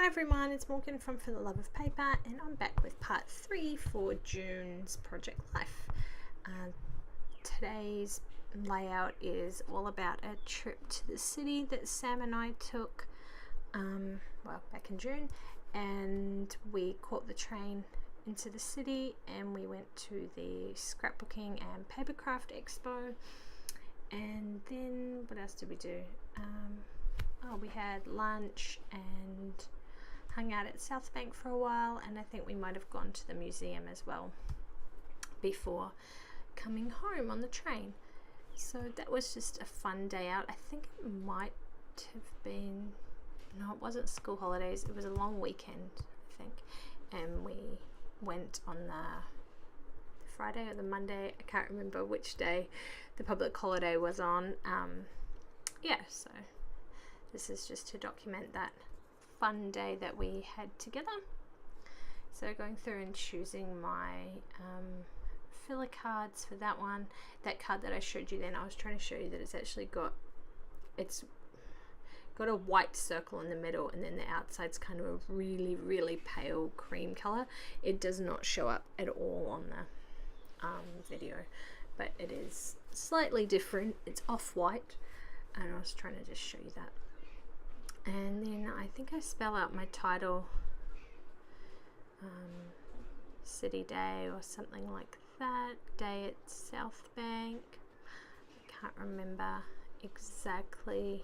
everyone, it's Morgyn from For the Love of Paper, and I'm back with part 3 for June's Project Life. Today's layout is all about a trip to the city that Sam and I took back in June, and we caught the train into the city and we went to the scrapbooking and papercraft expo. And then what else did we do? We had lunch and hung out at South Bank for a while, and I think we might have gone to the museum as well before coming home on the train. So that was just a fun day out. I think it might have been, no, it wasn't school holidays, it was a long weekend, I think, and we went on the Friday or the Monday, I can't remember which day the public holiday was on. So this is just to document that fun day that we had together. So going through and choosing my filler cards for that one. That card that I showed you then, I was trying to show you that it's got a white circle in the middle, and then the outside's kind of a really, really pale cream color. It does not show up at all on the video, but it is slightly different. It's off-white, and I was trying to just show you that. And then I think I spell out my title, City Day or something like that. Day at South Bank. I can't remember exactly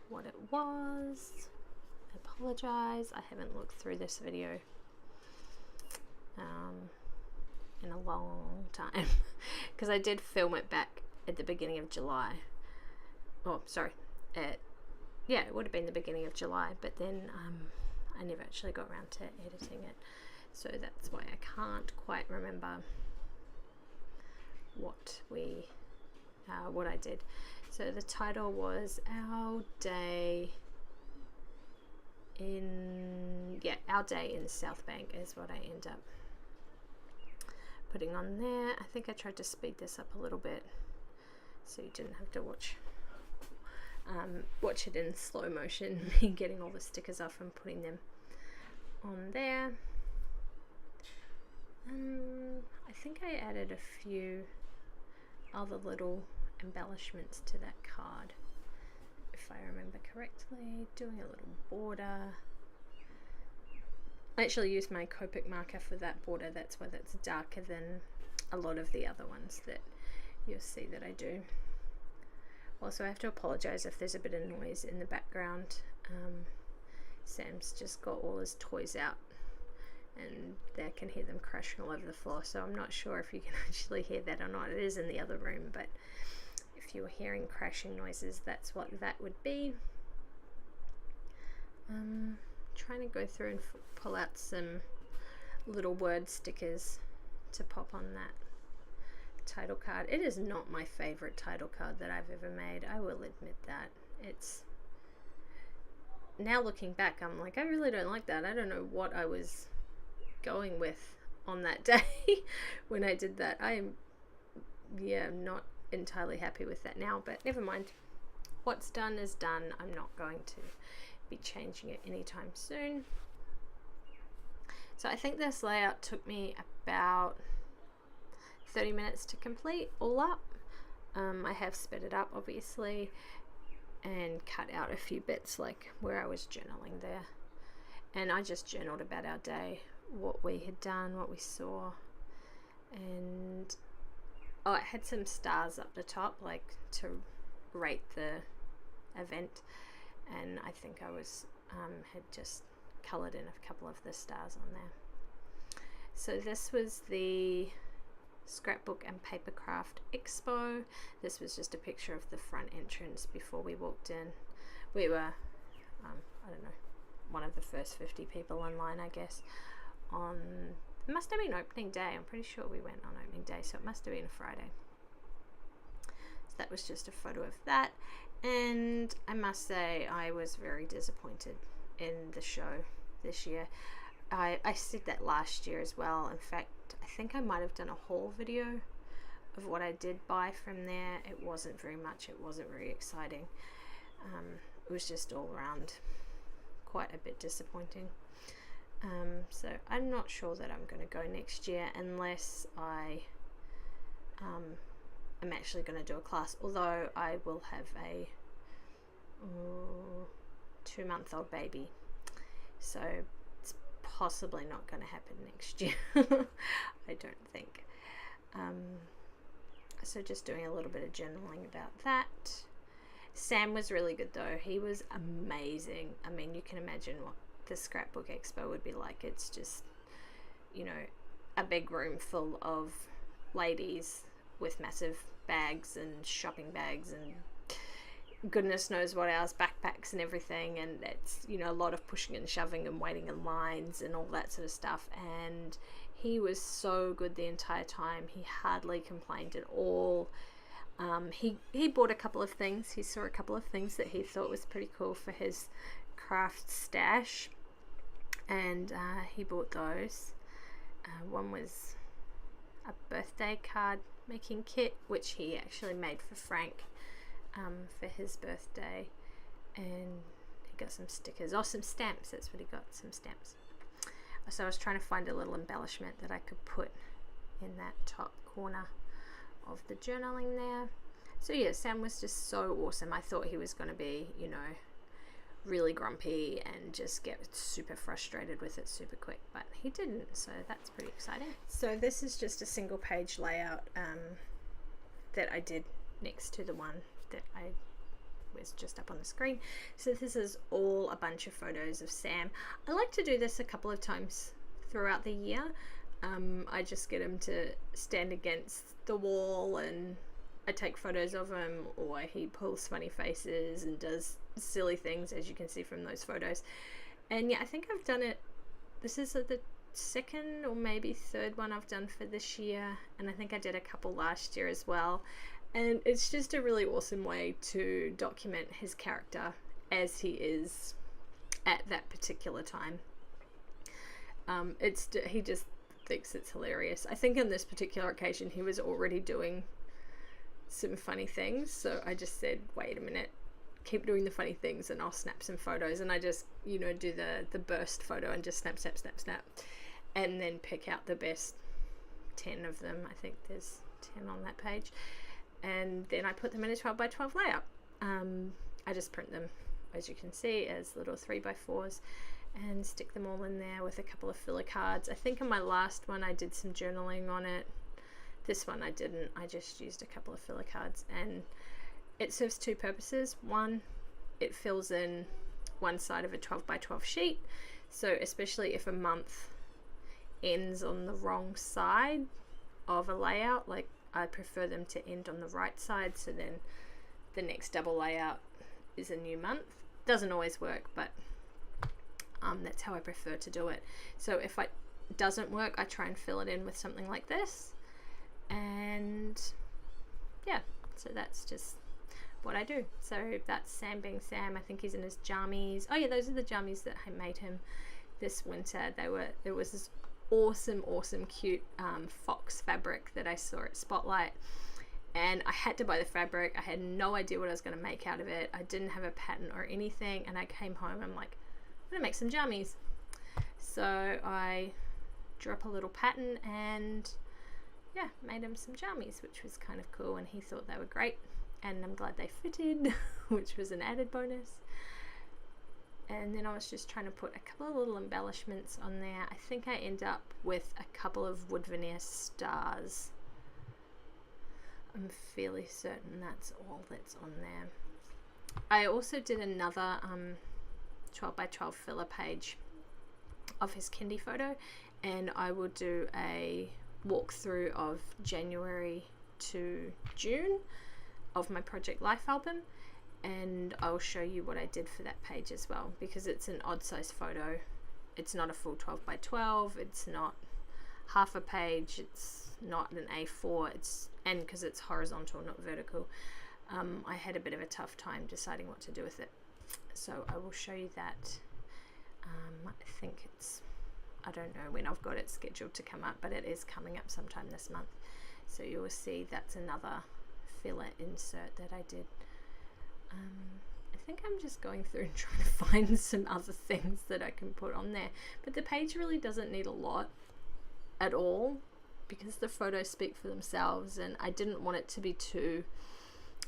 what it was. I apologize, I haven't looked through this video in a long time because I did film it back at the beginning of July. It would have been the beginning of July, but then I never actually got around to editing it, so that's why I can't quite remember what I did. So the title was Our Day in South Bank is what I end up putting on there. I think I tried to speed this up a little bit so you didn't have to watch it in slow motion, me getting all the stickers off and putting them on there. I think I added a few other little embellishments to that card, if I remember correctly. Doing a little border. I actually used my Copic marker for that border, that's why that's darker than a lot of the other ones that you'll see that I do. Also, I have to apologize if there's a bit of noise in the background. Sam's just got all his toys out and I can hear them crashing all over the floor, so I'm not sure if you can actually hear that or not. It is in the other room, but if you were hearing crashing noises, that's what that would be. Trying to go through and pull out some little word stickers to pop on that title card. It is not my favorite title card that I've ever made, I will admit that. It's, now looking back, I'm like, I really don't like that. I don't know what I was going with on that day when I did that. I'm not entirely happy with that now, but never mind. What's done is done. I'm not going to be changing it anytime soon. So I think this layout took me about 30 minutes to complete all up. I have sped it up obviously and cut out a few bits like where I was journaling there, and I just journaled about our day, what we had done, what we saw, and it had some stars up the top like to rate the event, and I think I was had just colored in a couple of the stars on there. So this was the Scrapbook and Papercraft Expo. This was just a picture of the front entrance before we walked in. We were I don't know, one of the first 50 people online, I guess, on, it must have been opening day. I'm pretty sure we went on opening day, so it must have been a Friday. So that was just a photo of that, and I must say I was very disappointed in the show this year. I said that last year as well. In fact, I think I might have done a haul video of what I did buy from there. It wasn't very much. It wasn't very exciting. It was just all around quite a bit disappointing. So I'm not sure that I'm going to go next year unless I am actually going to do a class, although I will have a 2-month-old baby, so it's possibly not going to happen next year. I don't think. So just doing a little bit of journaling about that. Sam was really good though. He was amazing. I mean, you can imagine what the scrapbook expo would be like. It's just, you know, a big room full of ladies with massive bags and shopping bags and goodness knows what else, backpacks and everything, and it's, you know, a lot of pushing and shoving and waiting in lines and all that sort of stuff. And he was so good the entire time. He hardly complained at all. He bought a couple of things. He saw a couple of things that he thought was pretty cool for his craft stash, and he bought those. One was a birthday card making kit, which he actually made for Frank for his birthday, and he got some stickers, some stamps. That's what he got, some stamps. So I was trying to find a little embellishment that I could put in that top corner of the journaling there. So yeah, Sam was just so awesome. I thought he was going to be, you know, really grumpy and just get super frustrated with it super quick, but he didn't, so that's pretty exciting. So this is just a single page layout that I did next to the one that I was just up on the screen. So this is all a bunch of photos of Sam. I like to do this a couple of times throughout the year. I just get him to stand against the wall and I take photos of him, or he pulls funny faces and does silly things, as you can see from those photos. And yeah, I think I've done it, this is the second or maybe third one I've done for this year, and I think I did a couple last year as well. And it's just a really awesome way to document his character as he is at that particular time. He just thinks it's hilarious. I think on this particular occasion he was already doing some funny things, so I just said, wait a minute, keep doing the funny things and I'll snap some photos. And I just, you know, do the burst photo and just snap, and then pick out the best 10 of them. I think there's 10 on that page. And then I put them in a 12 by 12 layout. I just print them, as you can see, as little 3x4s and stick them all in there with a couple of filler cards. I think in my last one I did some journaling on it. This one I didn't. I just used a couple of filler cards, and it serves two purposes. One, it fills in one side of a 12 by 12 sheet, so especially if a month ends on the wrong side of a layout, like I prefer them to end on the right side, so then the next double layout is a new month. Doesn't always work, but that's how I prefer to do it. So if it doesn't work, I try and fill it in with something like this. And yeah, so that's just what I do. So that's Sam being Sam. I think he's in his jammies. Oh yeah, those are the jammies that I made him this winter. It was this awesome cute fox fabric that I saw at Spotlight, and I had to buy the fabric. I had no idea what I was going to make out of it. I didn't have a pattern or anything, and I came home, I'm like, I'm gonna make some jammies. So I drew up a little pattern and yeah, made him some jammies, which was kind of cool, and he thought they were great, and I'm glad they fitted, which was an added bonus. And then I was just trying to put a couple of little embellishments on there. I think I end up with a couple of wood veneer stars. I'm fairly certain that's all that's on there. I also did another 12 by 12 filler page of his kindy photo, and I will do a walkthrough of January to June of my Project Life album, and I'll show you what I did for that page as well, because it's an odd size photo. It's not a full 12 by 12, it's not half a page, it's not an A4, and because it's horizontal, not vertical, I had a bit of a tough time deciding what to do with it. So I will show you that. I think I don't know when I've got it scheduled to come up, but it is coming up sometime this month. So you will see that's another filler insert that I did. I think I'm just going through and trying to find some other things that I can put on there. But the page really doesn't need a lot at all, because the photos speak for themselves, and I didn't want it to be too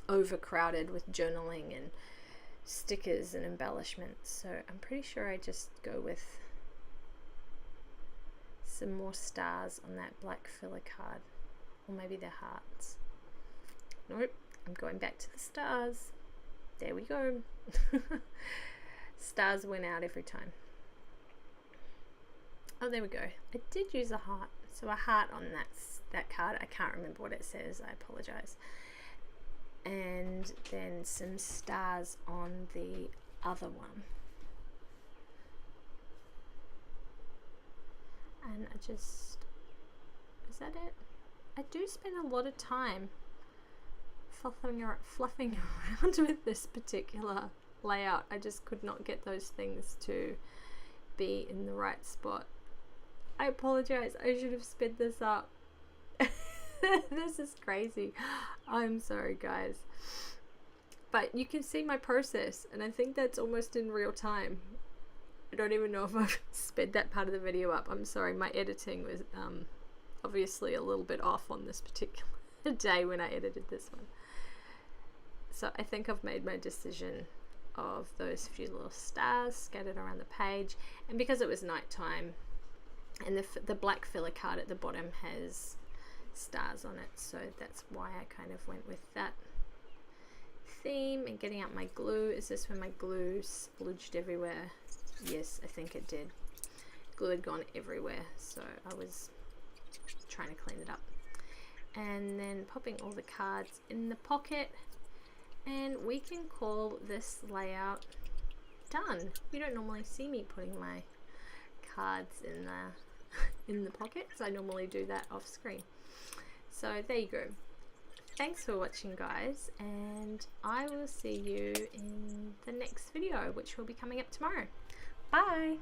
overcrowded with journaling and stickers and embellishments. So I'm pretty sure I just go with some more stars on that black filler card, or maybe they're hearts. Nope, I'm going back to the stars. There we go. Stars win out every time. Oh, there we go. I did use a heart. So a heart on that card. I can't remember what it says. I apologize. And then some stars on the other one. And I just... Is that it? I do spend a lot of time fluffing around with this particular layout. I just could not get those things to be in the right spot. I apologize. I should have sped this up. This is crazy. I'm sorry, guys. But you can see my process, and I think that's almost in real time. I don't even know if I've sped that part of the video up. I'm sorry. My editing was obviously a little bit off on this particular day when I edited this one. So I think I've made my decision of those few little stars scattered around the page, and because it was nighttime, and the black filler card at the bottom has stars on it, so that's why I kind of went with that theme. And getting out my glue. Is this when my glue splooged everywhere? Yes, I think it did. Glue had gone everywhere, so I was trying to clean it up. And then popping all the cards in the pocket, and we can call this layout done. You don't normally see me putting my cards in the pockets. I normally do that off screen. So there you go. Thanks for watching, guys, and I will see you in the next video, which will be coming up tomorrow. Bye.